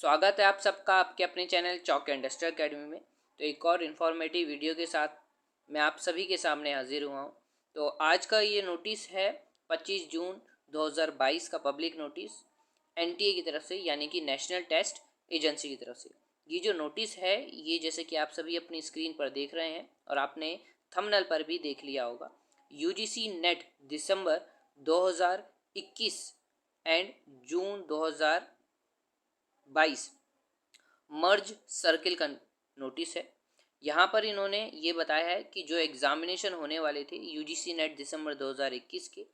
स्वागत है आप सबका आपके अपने चैनल चॉक इंडस्ट्रियल अकेडमी में। तो एक और इन्फॉर्मेटिव वीडियो के साथ मैं आप सभी के सामने हाजिर हुआ हूँ। तो आज का ये नोटिस है 25 जून 2022 का पब्लिक नोटिस एनटीए की तरफ से, यानी कि नेशनल टेस्ट एजेंसी की तरफ से। ये जो नोटिस है ये जैसे कि आप सभी अपनी स्क्रीन पर देख रहे हैं और आपने थंबनेल पर भी देख लिया होगा। UGC net December 2021 and June 2022 merge circle का नोटिस है। यहाँ पर इन्होंने ये बताया है कि जो एग्जामिनेशन होने वाले थे यूजीसी नेट दिसंबर 2021 के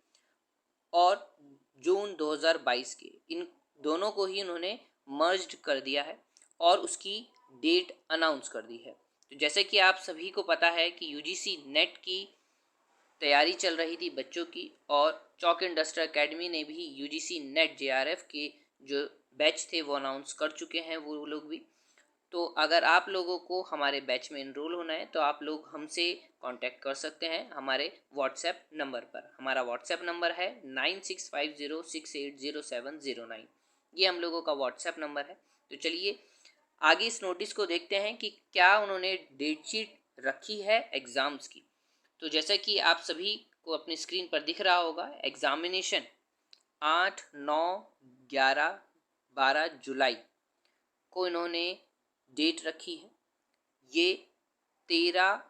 और जून 2022 के, इन दोनों को ही इन्होंने मर्ज्ड कर दिया है और उसकी डेट अनाउंस कर दी है। तो जैसे कि आप सभी को पता है कि यूजीसी नेट की तैयारी चल रही थी बच्चों की, और चॉक इंडस्ट्रियल अकेडमी ने भी यूजीसी नेट जेआरएफ के जो बैच थे वो अनाउंस कर चुके हैं वो लोग भी। तो अगर आप लोगों को हमारे बैच में इनरोल होना है तो आप लोग हमसे कांटेक्ट कर सकते हैं हमारे व्हाट्सएप नंबर पर। हमारा व्हाट्सएप नंबर है 9650680709। ये हम लोगों का व्हाट्सएप नंबर है। तो चलिए आगे इस नोटिस को देखते हैं कि क्या उन्होंने डेट शीट रखी है एग्ज़ाम्स की। तो जैसा कि आप सभी को अपनी स्क्रीन पर दिख रहा होगा, एग्जामिनेशन 8, 9, 11, 12 जुलाई को इन्होंने डेट रखी है। ये 13,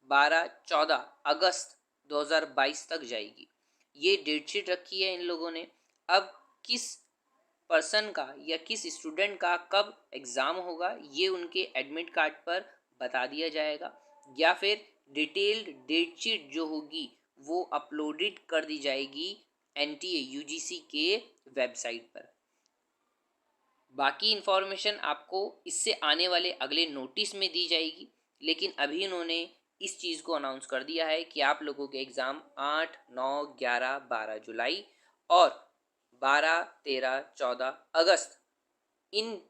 12, 14 अगस्त 2022 तक जाएगी। ये डेट शीट रखी है इन लोगों ने। अब किस पर्सन का या किस स्टूडेंट का कब एग्ज़ाम होगा ये उनके एडमिट कार्ड पर बता दिया जाएगा, या फिर डिटेल्ड डेट शीट जो होगी वो अपलोडेड कर दी जाएगी एनटीए यूजीसी के वेबसाइट पर। बाकी इन्फॉर्मेशन आपको इससे आने वाले अगले नोटिस में दी जाएगी, लेकिन अभी इन्होंने इस चीज़ को अनाउंस कर दिया है कि आप लोगों के एग्ज़ाम 8, 9, 11, 12 जुलाई और 12, 13, 14 अगस्त, इन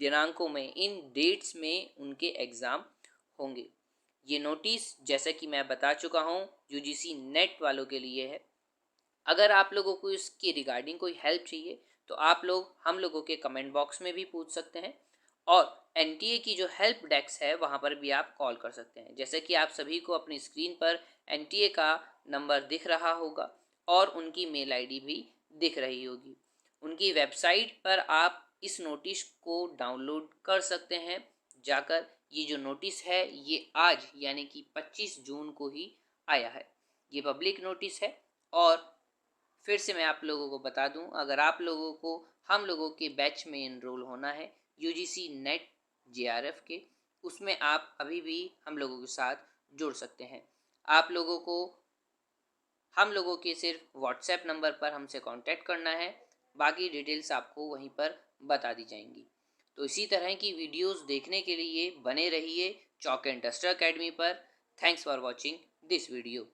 दिनांकों में, इन डेट्स में उनके एग्ज़ाम होंगे। ये नोटिस जैसे कि मैं बता चुका हूँ यूजीसी नेट वालों के लिए है। अगर आप लोगों को इसके रिगार्डिंग कोई हेल्प चाहिए तो आप लोग हम लोगों के कमेंट बॉक्स में भी पूछ सकते हैं, और एनटीए की जो हेल्प डेस्क है वहाँ पर भी आप कॉल कर सकते हैं। जैसे कि आप सभी को अपनी स्क्रीन पर एनटीए का नंबर दिख रहा होगा और उनकी मेल आईडी भी दिख रही होगी। उनकी वेबसाइट पर आप इस नोटिस को डाउनलोड कर सकते हैं जाकर। ये जो नोटिस है ये आज यानी कि 25 जून को ही आया है। ये पब्लिक नोटिस है। और फिर से मैं आप लोगों को बता दूं, अगर आप लोगों को हम लोगों के बैच में इनरोल होना है यूजीसी नेट जेआरएफ के, उसमें आप अभी भी हम लोगों के साथ जुड़ सकते हैं। आप लोगों को हम लोगों के सिर्फ व्हाट्सएप नंबर पर हमसे कांटेक्ट करना है, बाकी डिटेल्स आपको वहीं पर बता दी जाएंगी। तो इसी तरह की वीडियोस देखने के लिए बने रहिए चॉक इंडस्ट्रियल अकेडमी पर। Thanks for watching this video.